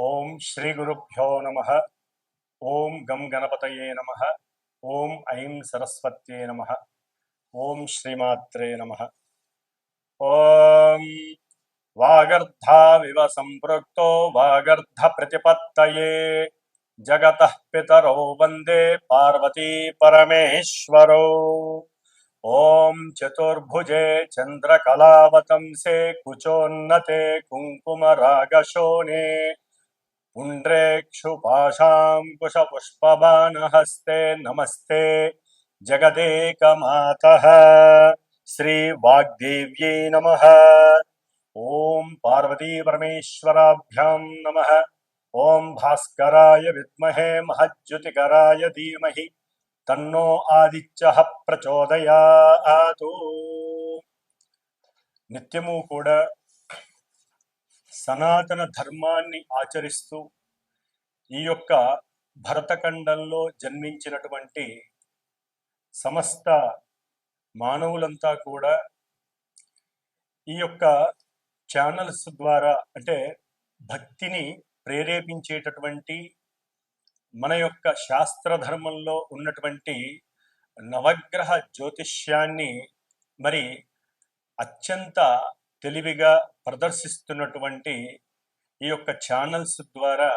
ఓం శ్రీ గురుభ్యో నమః. ఓం గం గణపతయే నమః. ఓం ఐం సరస్వత్యే నమః. ఓం శ్రీమాత్రే నమః. ఓం వాగర్ధావివ సంపృక్తో వాగర్ధ ప్రతిపత్తయే జగతః పితరౌ వందే పార్వతీ పరమేశ్వరౌ. ఓం చతుర్భుజే చంద్రకళావతంసే కుచోన్నతే కుంకుమరాగశోణే पुण्ड्रेक्षुपाशाङ्कुशपुष्पबाणहस्ते नमस्ते जगदेकमातः श्रीवाग्देव्यै नमः. ॐ पार्वतीपरमेश्वराभ्यां नमः. ॐ भास्कराय विद्महे महज्योतिकराय धीमहि तन्नो आदित्यः प्रचोदयात्. నిత్యము కూడా సనాతన ధర్మాన్ని ఆచరిస్తూ ఈ యొక్క భరతఖండంలో జన్మించినటువంటి సమస్త మానవులంతా కూడా ఈ యొక్క ఛానల్స్ ద్వారా అంటే భక్తిని ప్రేరేపించేటటువంటి మన యొక్క శాస్త్ర ధర్మంలో ఉన్నటువంటి నవగ్రహ జ్యోతిష్యాన్ని మరి అత్యంత తెలివిగా ప్రదర్శిస్తున్నటువంటి ఈ యొక్క ఛానల్స్ ద్వారా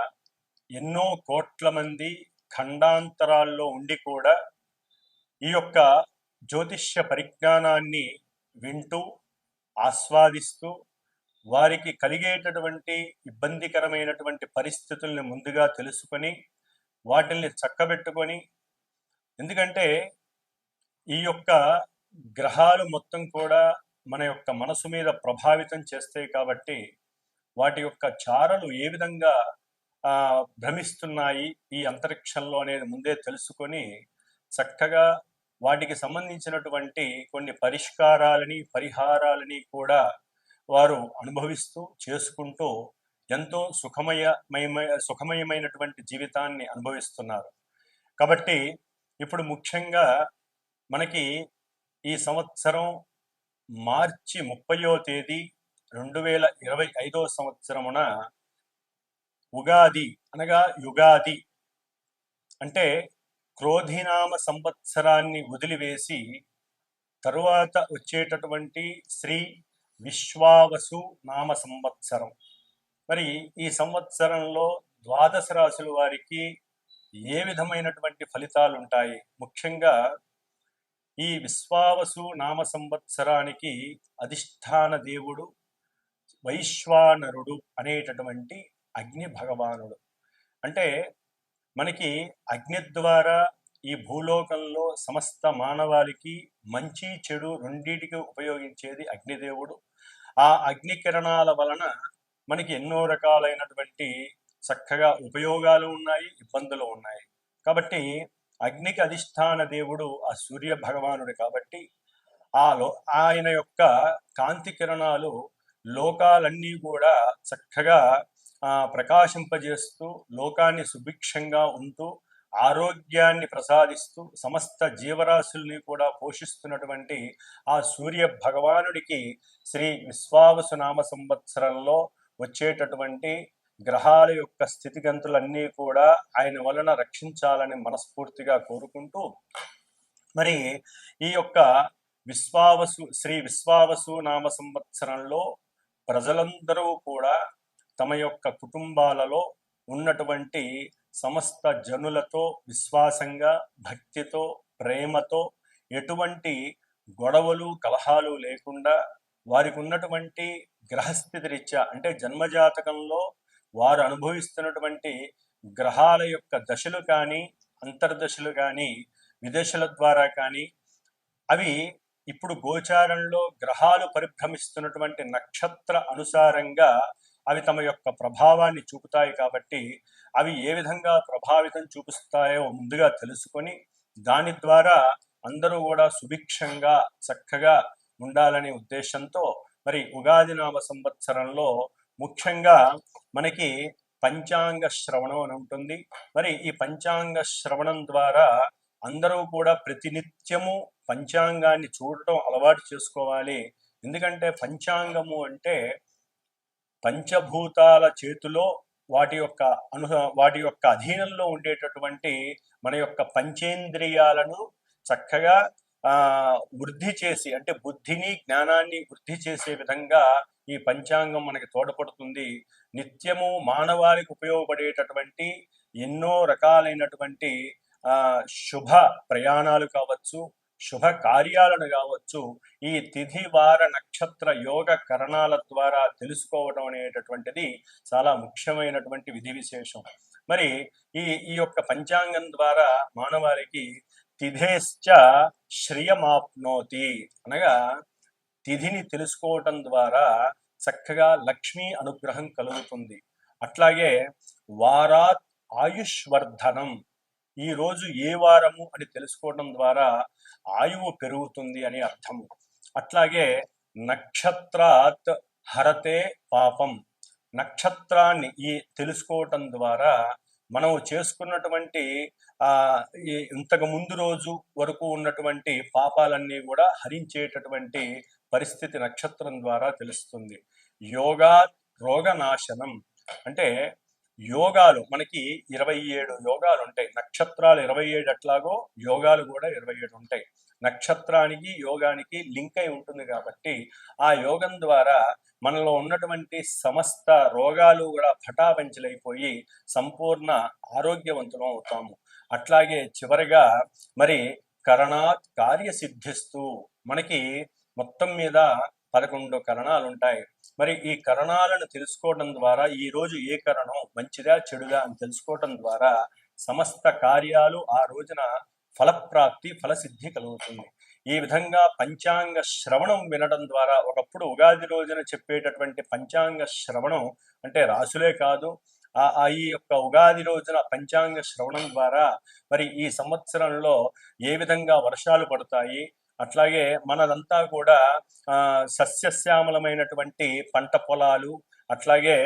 ఎన్నో కోట్ల మంది ఖండాంతరాల్లో ఉండి కూడా ఈ యొక్క జ్యోతిష్య పరిజ్ఞానాన్ని వింటూ ఆస్వాదిస్తూ వారికి కలిగేటటువంటి ఇబ్బందికరమైనటువంటి పరిస్థితుల్ని ముందుగా తెలుసుకొని వాటిల్ని చక్కబెట్టుకొని, ఎందుకంటే ఈ యొక్క గ్రహాలు మొత్తం కూడా మన యొక్క మనసు మీద ప్రభావితం చేస్తాయి కాబట్టి వాటి యొక్క చారలు ఏ విధంగా భ్రమిస్తున్నాయి ఈ అంతరిక్షంలో అనేది ముందే తెలుసుకొని చక్కగా వాటికి సంబంధించినటువంటి కొన్ని పరిహారాలని కూడా వారు అనుభవిస్తూ చేసుకుంటూ ఎంతో సుఖమయమైనటువంటి జీవితాన్ని అనుభవిస్తున్నారు. కాబట్టి ఇప్పుడు ముఖ్యంగా మనకి ఈ సంవత్సరం మార్చి 30వ తేదీ 2025వ సంవత్సరమున ఉగాది అనగా యుగాది అంటే క్రోధినామ సంవత్సరాన్ని వదిలివేసి తరువాత వచ్చేటటువంటి శ్రీ విశ్వావసు నామ సంవత్సరం. మరి ఈ సంవత్సరంలో ద్వాదశ రాశుల వారికి ఏ విధమైనటువంటి ఫలితాలు ఉంటాయి? ముఖ్యంగా ఈ విశ్వావసు నామ సంవత్సరానికి అధిష్టాన దేవుడు వైశ్వానరుడు అనేటటువంటి అగ్ని భగవానుడు. అంటే మనకి అగ్ని ద్వారా ఈ భూలోకంలో సమస్త మానవాళికి మంచి చెడు రెండింటికి ఉపయోగించేది అగ్నిదేవుడు. ఆ అగ్ని కిరణాల వలన మనకి ఎన్నో రకాలైనటువంటి చక్కగా ఉపయోగాలు ఉన్నాయి, ఇబ్బందులు ఉన్నాయి. కాబట్టి అగ్నికి అధిష్టాన దేవుడు ఆ సూర్య భగవానుడు కాబట్టి ఆయన యొక్క కాంతి కిరణాలు లోకాలన్నీ కూడా చక్కగా ప్రకాశింపజేస్తూ లోకాన్ని సుభిక్షంగా ఉంటూ ఆరోగ్యాన్ని ప్రసాదిస్తూ సమస్త జీవరాశుల్ని కూడా పోషిస్తున్నటువంటి ఆ సూర్య భగవానుడికి శ్రీ విశ్వావసు నామ సంవత్సరంలో వచ్చేటటువంటి గ్రహాల యొక్క స్థితిగతులన్నీ కూడా ఆయన వలన రక్షించాలని మనస్ఫూర్తిగా కోరుకుంటూ, మరి ఈ యొక్క శ్రీ విశ్వావసు నామ సంవత్సరంలో ప్రజలందరూ కూడా తమ యొక్క కుటుంబాలలో ఉన్నటువంటి సమస్త జనులతో విశ్వాసంగా, భక్తితో, ప్రేమతో, ఎటువంటి గొడవలు కలహాలు లేకుండా వారికి ఉన్నటువంటి గ్రహస్థితి రీత్యా అంటే జన్మజాతకంలో వారు అనుభవిస్తున్నటువంటి గ్రహాల యొక్క దశలు కానీ, అంతర్దశలు కానీ, విదశల ద్వారా కానీ, అవి ఇప్పుడు గోచారంలో గ్రహాలు పరిభ్రమిస్తున్నటువంటి నక్షత్ర అనుసారంగా అవి తమ యొక్క ప్రభావాన్ని చూపుతాయి. కాబట్టి అవి ఏ విధంగా ప్రభావితం చూపిస్తాయో ముందుగా తెలుసుకొని దాని ద్వారా అందరూ కూడా సుభిక్షంగా చక్కగా ఉండాలనే ఉద్దేశంతో మరి ఉగాది నామ సంవత్సరంలో ముఖ్యంగా మనకి పంచాంగ శ్రవణం అని ఉంటుంది. మరి ఈ పంచాంగ శ్రవణం ద్వారా అందరూ కూడా ప్రతినిత్యము పంచాంగాన్ని చూడటం అలవాటు చేసుకోవాలి. ఎందుకంటే పంచాంగము అంటే పంచభూతాల చేతిలో వాటి యొక్క వాటి యొక్క అధీనంలో ఉండేటటువంటి మన యొక్క పంచేంద్రియాలను చక్కగా వృద్ధి చేసి, అంటే బుద్ధిని జ్ఞానాన్ని వృద్ధి చేసే విధంగా ఈ పంచాంగం మనకి తోడ్పడుతుంది. నిత్యము మానవాళికి ఉపయోగపడేటటువంటి ఎన్నో రకాలైనటువంటి శుభ ప్రయాణాలు కావచ్చు, శుభ కార్యాలను కావచ్చు, ఈ తిథి వార నక్షత్ర యోగ కరణాల ద్వారా తెలుసుకోవడం అనేటటువంటిది చాలా ముఖ్యమైనటువంటి విధి విశేషం. మరి ఈ యొక్క పంచాంగం ద్వారా మానవాళికి తిథేశ్చ శ్రియమాప్నోతి అనగా తిథిని తెలుసుకోవటం ద్వారా చక్కగా లక్ష్మీ అనుగ్రహం కలుగుతుంది. అట్లాగే వారాత్ ఆయుష్వర్ధనం, ఈ రోజు ఏ వారము అని తెలుసుకోవడం ద్వారా ఆయువు పెరుగుతుంది అని అర్థము. అట్లాగే నక్షత్రాత్ హరతే పాపం, నక్షత్రాన్ని తెలుసుకోవటం ద్వారా మనం చేసుకున్నటువంటి ఇంతకు ముందు రోజు వరకు ఉన్నటువంటి పాపాలన్నీ కూడా హరించేటటువంటి పరిస్థితి నక్షత్రం ద్వారా తెలుస్తుంది. యోగా రోగనాశనం, అంటే యోగాలు మనకి 27 యోగాలు ఉంటాయి. నక్షత్రాలు 27 అట్లాగో యోగాలు కూడా 27 ఉంటాయి. నక్షత్రానికి యోగానికి లింక్ అయి ఉంటుంది కాబట్టి ఆ యోగం ద్వారా మనలో ఉన్నటువంటి సమస్త రోగాలు కూడా పటాపంచలైపోయి సంపూర్ణ ఆరోగ్యవంతులం అవుతాము. అట్లాగే చివరిగా మరి కరణాత్ కార్యసిద్ధిస్తూ, మనకి మొత్తం మీద 11 కరణాలు ఉంటాయి. మరి ఈ కరణాలను తెలుసుకోవడం ద్వారా ఈ రోజు ఏ కరణం మంచిదా చెడుదా అని తెలుసుకోవడం ద్వారా సమస్త కార్యాలు ఆ రోజున ఫలప్రాప్తి ఫలసిద్ధి కలుగుతుంది. ఈ విధంగా పంచాంగ శ్రవణం వినడం ద్వారా, ఒకప్పుడు ఉగాది రోజున చెప్పేటటువంటి పంచాంగ శ్రవణం అంటే రాసులే కాదు, ఈ యొక్క ఉగాది రోజున పంచాంగ శ్రవణం ద్వారా మరి ఈ సంవత్సరంలో ఏ విధంగా వర్షాలు పడతాయి, అట్లాగే మనదంతా కూడా సస్యశ్యామలమైనటువంటి పంట పొలాలు, అట్లాగే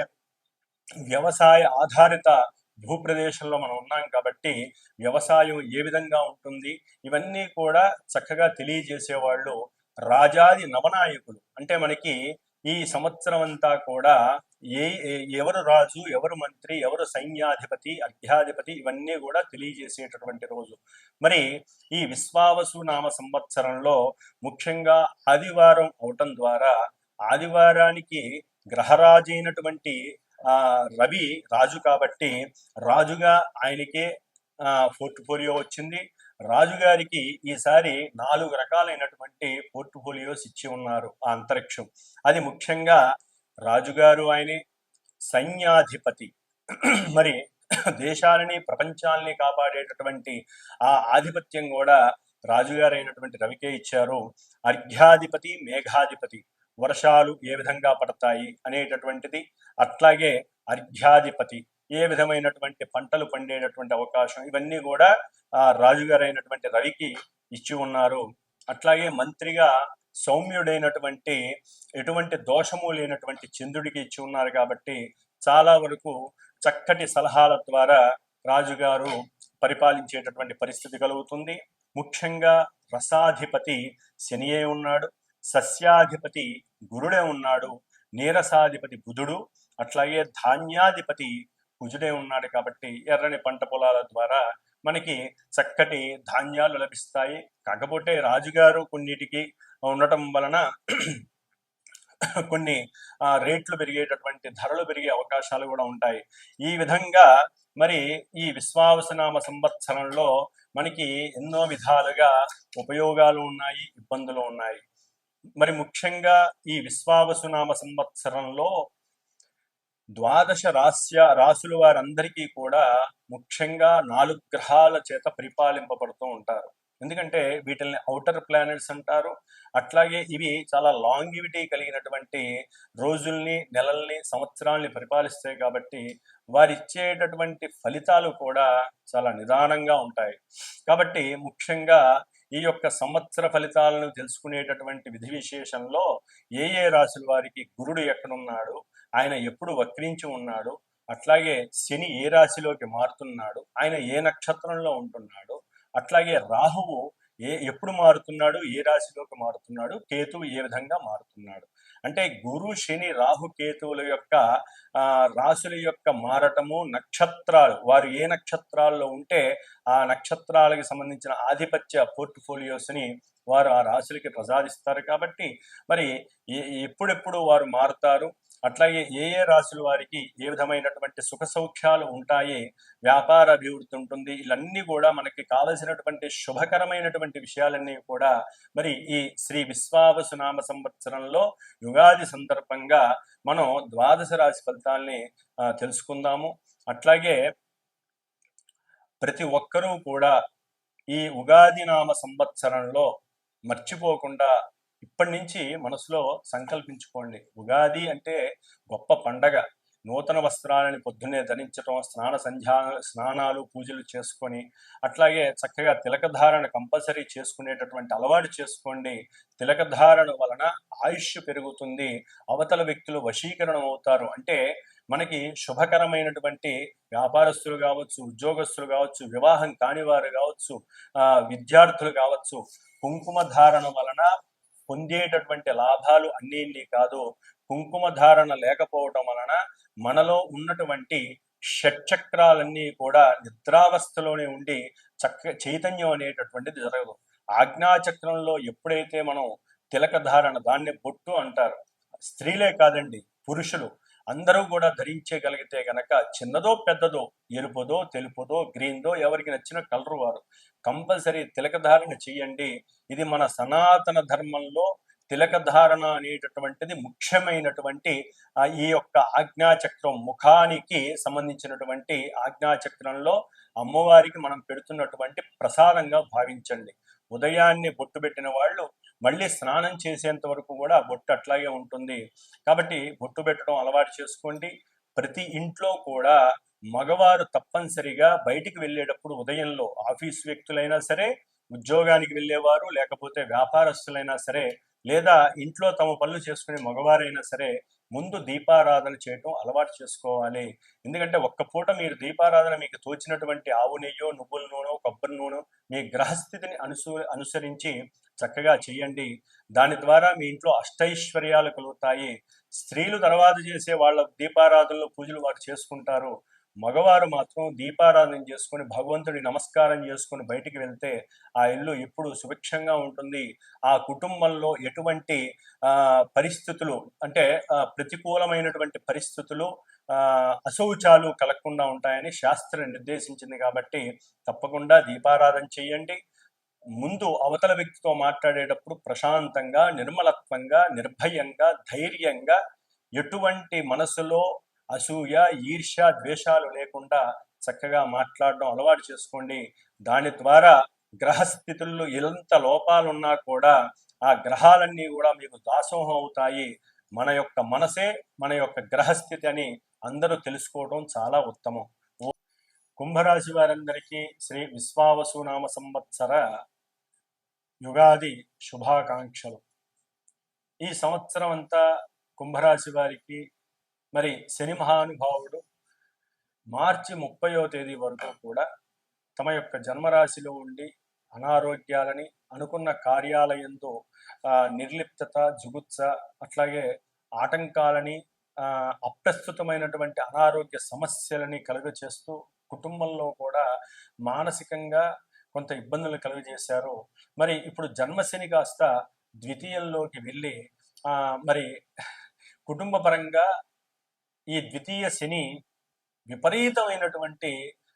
వ్యవసాయ ఆధారిత భూప్రదేశంలో మనం ఉన్నాం కాబట్టి వ్యవసాయం ఏ విధంగా ఉంటుంది, ఇవన్నీ కూడా చక్కగా తెలియజేసేవాళ్ళు రాజాది నవనాయకులు. అంటే మనకి ఈ సంవత్సరం అంతా కూడా ఎవరు రాజు, ఎవరు మంత్రి, ఎవరు సైన్యాధిపతి, అర్ఘ్యాధిపతి, ఇవన్నీ కూడా తెలియజేసేటటువంటి రోజు. మరి ఈ విశ్వావసు నామ సంవత్సరంలో ముఖ్యంగా ఆదివారం అవటం ద్వారా, ఆదివారానికి గ్రహరాజు అయినటువంటి రవి రాజు కాబట్టి రాజుగా ఆయనకే పోర్ట్ఫోలియో వచ్చింది. రాజుగారికి ఈసారి 4 రకాలైనటువంటి పోర్ట్ఫోలియోస్ ఇచ్చి ఉన్నారు ఆ అంతరిక్షం. అది ముఖ్యంగా రాజుగారు ఆయనే, సైన్యాధిపతి మరి దేశాలని ప్రపంచాలని కాపాడేటటువంటి ఆ ఆధిపత్యం కూడా రాజుగారైనటువంటి రవికే ఇచ్చారు. అర్ఘ్యాధిపతి మేఘాధిపతి, వర్షాలు ఏ విధంగా పడతాయి అనేటటువంటిది, అట్లాగే అర్ఘ్యాధిపతి ఏ విధమైనటువంటి పంటలు పండేటటువంటి అవకాశం, ఇవన్నీ కూడా రాజుగారైనటువంటి రవికి ఇచ్చి ఉన్నారు. అట్లాగే మంత్రిగా సౌమ్యుడైనటువంటి ఎటువంటి దోషము లేనటువంటి చంద్రుడికి ఇచ్చి ఉన్నారు కాబట్టి చాలా వరకు చక్కటి సలహాల ద్వారా రాజుగారు పరిపాలించేటటువంటి పరిస్థితి కలుగుతుంది. ముఖ్యంగా రసాధిపతి శనియే ఉన్నాడు, సస్యాధిపతి గురుడే ఉన్నాడు, నీరసాధిపతి బుధుడు, అట్లాగే ధాన్యాధిపతి కుజుడే ఉన్నాడు. కాబట్టి ఎర్రని పంట పొలాల ద్వారా మనకి చక్కటి ధాన్యాలు లభిస్తాయి. కాకపోతే రాజుగారు కొన్నిటికి ఉండటం వలన కొన్ని రేట్లు పెరిగేటటువంటి, ధరలు పెరిగే అవకాశాలు కూడా ఉంటాయి. ఈ విధంగా మరి ఈ విశ్వావసునామ సంవత్సరంలో మనకి ఎన్నో విధాలుగా ఉపయోగాలు ఉన్నాయి, ఇబ్బందులు ఉన్నాయి. మరి ముఖ్యంగా ఈ విశ్వావసునామ సంవత్సరంలో 12 రాసుల వారందరికీ కూడా ముఖ్యంగా 4 గ్రహాల చేత పరిపాలింపబడుతూ ఉంటారు. ఎందుకంటే వీటిని ఔటర్ ప్లానెట్స్ అంటారు. అట్లాగే ఇవి చాలా లాంగివిటీ కలిగినటువంటి రోజుల్ని, నెలల్ని, సంవత్సరాల్ని పరిపాలిస్తాయి కాబట్టి వారిచ్చేటటువంటి ఫలితాలు కూడా చాలా నిదానంగా ఉంటాయి. కాబట్టి ముఖ్యంగా ఈ యొక్క సంవత్సర ఫలితాలను తెలుసుకునేటటువంటి విధి విశేషంలో ఏ రాశుల వారికి గురుడు ఎక్కడున్నాడు, ఆయన ఎప్పుడు వక్రించి ఉన్నాడు, అట్లాగే శని ఏ రాశిలోకి మారుతున్నాడు, ఆయన ఏ నక్షత్రంలో ఉంటున్నాడు, అట్లాగే రాహువు ఎప్పుడు మారుతున్నాడు, ఏ రాశిలోకి మారుతున్నాడు, కేతువు ఏ విధంగా మారుతున్నాడు అంటే గురు శని రాహుకేతువుల యొక్క రాశుల యొక్క మారటము, నక్షత్రాలు వారు ఏ నక్షత్రాల్లో ఉంటే ఆ నక్షత్రాలకు సంబంధించిన ఆధిపత్య పోర్ట్ఫోలియోస్ని వారు ఆ రాశులకి ప్రసాదిస్తారు. కాబట్టి మరి ఎప్పుడెప్పుడు వారు మారుతారు, అట్లాగే ఏ ఏ రాశుల వారికి ఏ విధమైనటువంటి సుఖ సౌఖ్యాలు ఉంటాయి, వ్యాపార అభివృద్ధి ఉంటుంది, ఇవన్నీ కూడా మనకి కావలసినటువంటి శుభకరమైనటువంటి విషయాలన్నీ కూడా మరి ఈ శ్రీ విశ్వావసునామ సంవత్సరంలో యుగాది సందర్భంగా మనం ద్వాదశ రాశి ఫలితాల్ని తెలుసుకుందాము. అట్లాగే ప్రతి ఒక్కరూ కూడా ఈ ఉగాది నామ సంవత్సరంలో మర్చిపోకుండా ఇప్పటి నుంచి మనసులో సంకల్పించుకోండి. ఉగాది అంటే గొప్ప పండగ. నూతన వస్త్రాలని పొద్దున్నే ధరించడం, స్నానాలు పూజలు చేసుకొని, అట్లాగే చక్కగా తిలకధారణ కంపల్సరీ చేసుకునేటటువంటి అలవాటు చేసుకోండి. తిలకధారణ వలన ఆయుష్ పెరుగుతుంది, అవతల వ్యక్తులు వశీకరణం అవుతారు. అంటే మనకి శుభకరమైనటువంటి వ్యాపారస్తులు కావచ్చు, ఉద్యోగస్తులు కావచ్చు, వివాహం కాని వారు కావచ్చు, విద్యార్థులు కావచ్చు, కుంకుమ ధారణ వలన పొందేటటువంటి లాభాలు అన్నీ కాదు, కుంకుమ ధారణ లేకపోవటం వలన మనలో ఉన్నటువంటి షట్చక్రాలన్నీ కూడా నిద్రావస్థలోనే ఉండి చైతన్యం అనేటటువంటిది జరగదు. ఆజ్ఞాచక్రంలో ఎప్పుడైతే మనం తిలక ధారణ, దాన్ని బొట్టు అంటారు, స్త్రీలే కాదండి పురుషులు అందరూ కూడా ధరించగలిగితే గనక చిన్నదో పెద్దదో, ఎరుపుదో తెలుపుదో గ్రీన్దో ఎవరికి నచ్చిన కలరు వారు కంపల్సరీ తిలకధారణ చెయ్యండి. ఇది మన సనాతన ధర్మంలో తిలకధారణ అనేటటువంటిది ముఖ్యమైనటువంటి ఈ యొక్క ఆజ్ఞాచక్రం, ముఖానికి సంబంధించినటువంటి ఆజ్ఞాచక్రంలో అమ్మవారికి మనం పెడుతున్నటువంటి ప్రసాదంగా భావించండి. ఉదయాన్నే బొట్టు పెట్టిన వాళ్ళు మళ్ళీ స్నానం చేసేంత వరకు కూడా బొట్టు అట్లాగే ఉంటుంది. కాబట్టి బొట్టు పెట్టడం అలవాటు చేసుకోండి. ప్రతి ఇంట్లో కూడా మగవారు తప్పనిసరిగా బయటికి వెళ్ళేటప్పుడు ఉదయంలో, ఆఫీస్ వ్యక్తులైనా సరే, ఉద్యోగానికి వెళ్ళేవారు, లేకపోతే వ్యాపారస్తులైనా సరే, లేదా ఇంట్లో తమ పనులు చేసుకునే మగవారైనా సరే, ముందు దీపారాధన చేయటం అలవాటు చేసుకోవాలి. ఎందుకంటే ఒక్క పూట మీరు దీపారాధన మీకు తోచినటువంటి ఆవు నెయ్యో, నువ్వుల నూనె, కొబ్బరి నూనె మీ గ్రహస్థితిని అనుసరించి చక్కగా చేయండి. దాని ద్వారా మీ ఇంట్లో అష్టైశ్వర్యాలు కలుగుతాయి. స్త్రీలు తర్వాత చేసే వాళ్ళ దీపారాధనలో పూజలు వారు చేసుకుంటారు. మగవారు మాత్రం దీపారాధన చేసుకొని భగవంతుడి నమస్కారం చేసుకొని బయటికి వెళ్తే ఆ ఇల్లు ఎప్పుడు సుభిక్షంగా ఉంటుంది. ఆ కుటుంబంలో ఎటువంటి పరిస్థితులు అంటే ప్రతికూలమైనటువంటి పరిస్థితులు, అశౌచాలు కలగకుండా ఉంటాయని శాస్త్రం నిర్దేశించింది. కాబట్టి తప్పకుండా దీపారాధన చేయండి. ముందు అవతల వ్యక్తితో మాట్లాడేటప్పుడు ప్రశాంతంగా, నిర్మలత్వంగా, నిర్భయంగా, ధైర్యంగా, ఎటువంటి మనసులో అసూయ, ఈర్ష్య, ద్వేషాలు లేకుండా చక్కగా మాట్లాడడం అలవాటు చేసుకోండి. దాని ద్వారా గ్రహస్థితుల్లో ఎంత లోపాలున్నా కూడా ఆ గ్రహాలన్నీ కూడా మీకు దాసోహం అవుతాయి. మన యొక్క మనసే మన యొక్క గ్రహస్థితి అని అందరూ తెలుసుకోవడం చాలా ఉత్తమం. కుంభరాశి వారందరికీ శ్రీ విశ్వావసునామ సంవత్సర యుగాది శుభాకాంక్షలు. ఈ సంవత్సరం అంతా కుంభరాశి వారికి మరి శని మహానుభావుడు మార్చి 30వ తేదీ వరకు కూడా తమ యొక్క జన్మరాశిలో ఉండి అనారోగ్యాలని, అనుకున్న కార్యాలయంతో నిర్లిప్తత, జుగుత్స, అట్లాగే ఆటంకాలని, అప్రస్తుతమైనటువంటి అనారోగ్య సమస్యలని కలుగచేస్తూ కుటుంబంలో కూడా మానసికంగా కొంత ఇబ్బందులు కలుగజేశారు. మరి ఇప్పుడు జన్మశని కాస్త ద్వితీయంలోకి వెళ్ళి మరి కుటుంబ పరంగా ఈ ద్వితీయ శని విపరీతమైనటువంటి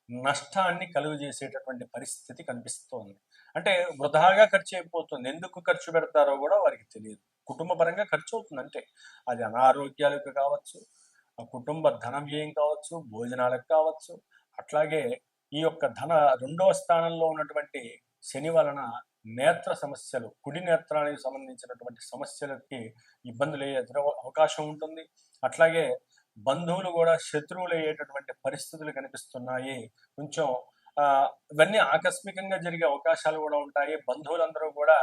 నష్టాన్ని కలుగజేసేటటువంటి పరిస్థితి కనిపిస్తోంది. అంటే వృధాగా ఖర్చు అయిపోతుంది. ఎందుకు ఖర్చు పెడతారో కూడా వారికి తెలియదు. కుటుంబ పరంగా ఖర్చు అవుతుంది, అంటే అది అనారోగ్యాలకు కావచ్చు, కుటుంబ ధన వ్యయం కావచ్చు, భోజనాలకు కావచ్చు. అట్లాగే ఈ యొక్క రెండవ స్థానంలో ఉన్నటువంటి శని వలన నేత్ర సమస్యలు, కుడి నేత్రానికి సంబంధించినటువంటి సమస్యలకి ఇబ్బందులు ఎదురు అవకాశం ఉంటుంది. అట్లాగే బంధువులు కూడా శత్రువులు అయ్యేటటువంటి పరిస్థితులు కనిపిస్తున్నాయి. కొంచెం ఇవన్నీ ఆకస్మికంగా జరిగే అవకాశాలు కూడా ఉంటాయి. బంధువులందరూ కూడా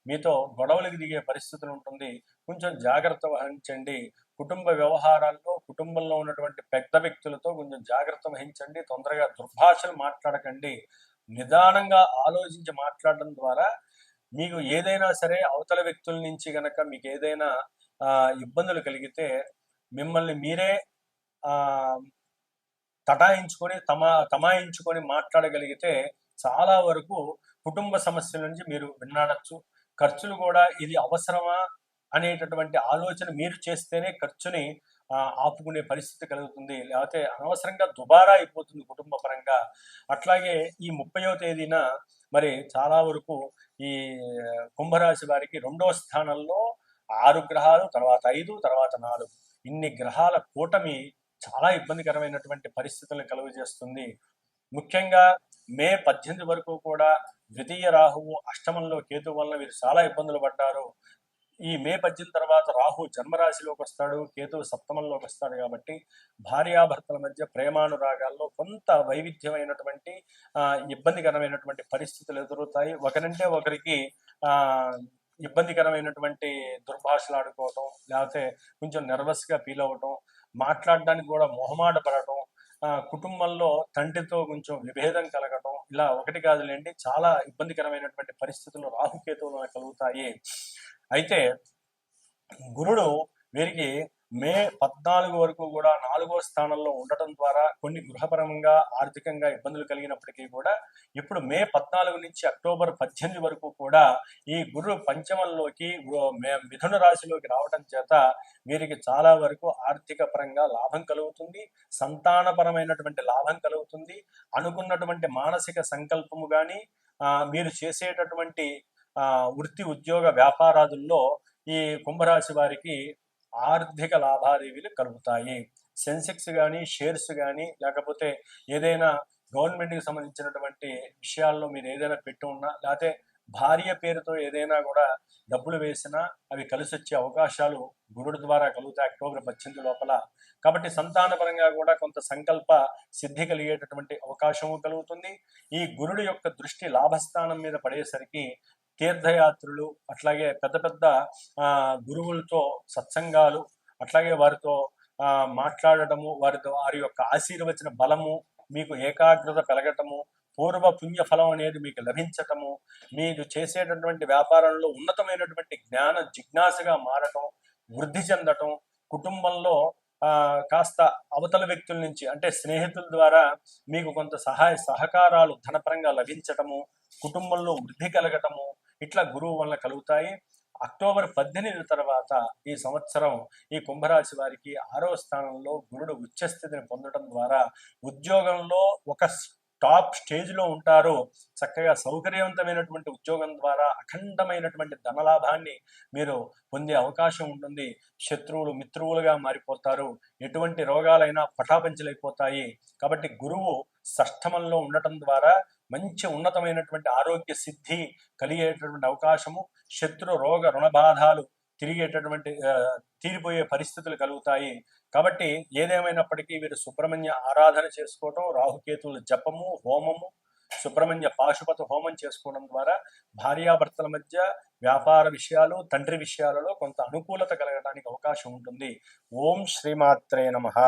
మీతో గొడవలకు దిగే పరిస్థితులు ఉంటుంది. కొంచెం జాగ్రత్త వహించండి. కుటుంబ వ్యవహారాల్లో కుటుంబంలో ఉన్నటువంటి పెద్ద వ్యక్తులతో కొంచెం జాగ్రత్త వహించండి. తొందరగా దుర్భాషలు మాట్లాడకండి. నిదానంగా ఆలోచించి మాట్లాడడం ద్వారా మీకు ఏదైనా సరే అవతల వ్యక్తుల నుంచి గనక మీకు ఏదైనా ఇబ్బందులు కలిగితే మిమ్మల్ని మీరే ఆ, తమాయించుకొని మాట్లాడగలిగితే చాలా వరకు కుటుంబ సమస్యల నుంచి మీరు విన్నాడచ్చు. ఖర్చులు కూడా ఇది అవసరమా అనేటటువంటి ఆలోచన మీరు చేస్తేనే ఖర్చుని ఆపుకునే పరిస్థితి కలుగుతుంది. లేకపోతే అనవసరంగా దుబారా అయిపోతుంది కుటుంబ పరంగా. అట్లాగే ఈ 30వ తేదీన మరి చాలా వరకు ఈ కుంభరాశి వారికి 2వ స్థానంలో 6 గ్రహాలు, తర్వాత 5, తర్వాత 4 ఇన్ని గ్రహాల కూటమి చాలా ఇబ్బందికరమైనటువంటి పరిస్థితులను కలుగజేస్తుంది. ముఖ్యంగా మే 18 వరకు కూడా ద్వితీయ రాహువు అష్టమంలో కేతు వలన వీరు చాలా ఇబ్బందులు పడ్డారు. ఈ మే 18 తర్వాత రాహు జన్మరాశిలోకి వస్తాడు, కేతువు సప్తమంలోకి వస్తాడు. కాబట్టి భార్యాభర్తల మధ్య ప్రేమానురాగాల్లో కొంత వైవిధ్యమైనటువంటి ఇబ్బందికరమైనటువంటి పరిస్థితులు ఎదురవుతాయి. ఒకరంటే ఒకరికి ఇబ్బందికరమైనటువంటి దుర్భాషలు ఆడుకోవటం, లేకపోతే కొంచెం నర్వస్గా ఫీల్ అవ్వటం, మాట్లాడడానికి కూడా మొహమాట పడటం, కుటుంబంలో తండ్రితో కొంచెం విభేదం కలగటం, ఇలా ఒకటి కాదులేండి చాలా ఇబ్బందికరమైనటువంటి పరిస్థితులు రాహుకేతువులు కలుగుతాయి. అయితే గురుడు వీరికి మే 14 వరకు కూడా 4వ స్థానంలో ఉండటం ద్వారా కొన్ని గృహపరంగా ఆర్థికంగా ఇబ్బందులు కలిగినప్పటికీ కూడా ఇప్పుడు మే 14 నుంచి అక్టోబర్ 18 వరకు కూడా ఈ గురుడు పంచమంలోకి మిథున రాశిలోకి రావడం చేత వీరికి చాలా వరకు ఆర్థిక పరంగా లాభం కలుగుతుంది, సంతానపరమైనటువంటి లాభం కలుగుతుంది. అనుకున్నటువంటి మానసిక సంకల్పము కానీ మీరు చేసేటటువంటి వృత్తి ఉద్యోగ వ్యాపారాదుల్లో ఈ కుంభరాశి వారికి ఆర్థిక లాభాదేవీలు కలుగుతాయి. సెన్సెక్స్ కానీ, షేర్స్ కానీ, లేకపోతే ఏదైనా గవర్నమెంట్కి సంబంధించినటువంటి విషయాల్లో మీరు ఏదైనా పెట్టి ఉన్నా, లేకపోతే భార్య పేరుతో ఏదైనా కూడా డబ్బులు వేసినా అవి కలిసి వచ్చే అవకాశాలు గురుడు ద్వారా కలుగుతాయి అక్టోబర్ 18 లోపల. కాబట్టి సంతానపరంగా కూడా కొంత సంకల్ప సిద్ధి కలిగేటటువంటి అవకాశము కలుగుతుంది. ఈ గురుడు యొక్క దృష్టి లాభస్థానం మీద పడేసరికి తీర్థయాత్రలు, అట్లాగే పెద్ద పెద్ద గురువులతో సత్సంగాలు, అట్లాగే వారితో మాట్లాడటము, వారి యొక్క ఆశీర్వచన బలము, మీకు ఏకాగ్రత పెరగటము, పూర్వ పుణ్య ఫలం అనేది మీకు లభించటము, మీరు చేసేటటువంటి వ్యాపారంలో ఉన్నతమైనటువంటి జ్ఞాన జిజ్ఞాసగా మారటం, వృద్ధి చెందటం, కుటుంబంలో కాస్త అవతల వ్యక్తుల నుంచి అంటే స్నేహితుల ద్వారా మీకు కొంత సహకారాలు ధనపరంగా లభించటము, కుటుంబంలో వృద్ధి కలగటము, ఇట్లా గురువు వలన కలుగుతాయి. అక్టోబర్ 18 తర్వాత ఈ సంవత్సరం ఈ కుంభరాశి వారికి 6వ స్థానంలో గురుడు ఉచ్చస్థితిని పొందడం ద్వారా ఉద్యోగంలో ఒక టాప్ స్టేజ్లో ఉంటారు. చక్కగా సౌకర్యవంతమైనటువంటి ఉద్యోగం ద్వారా అఖండమైనటువంటి ధనలాభాన్ని మీరు పొందే అవకాశం ఉంటుంది. శత్రువులు మిత్రువులుగా మారిపోతారు. ఎటువంటి రోగాలైనా పటాపంచలైపోతాయి. కాబట్టి గురువు షష్ఠమంలో ఉండటం ద్వారా మంచి ఉన్నతమైనటువంటి ఆరోగ్య సిద్ధి కలిగేటటువంటి అవకాశము, శత్రు రోగ రుణబాధాలు తీరిపోయే పరిస్థితులు కలుగుతాయి. కాబట్టి ఏదేమైనప్పటికీ వీరు సుబ్రహ్మణ్య ఆరాధన చేసుకోవటం, రాహుకేతువుల జపము, హోమము, సుబ్రహ్మణ్య పాశుపత హోమం చేసుకోవడం ద్వారా భార్యాభర్తల మధ్య వ్యాపార విషయాలు, తండ్రి విషయాలలో కొంత అనుకూలత కలగడానికి అవకాశం ఉంటుంది. ఓం శ్రీమాత్రే నమః.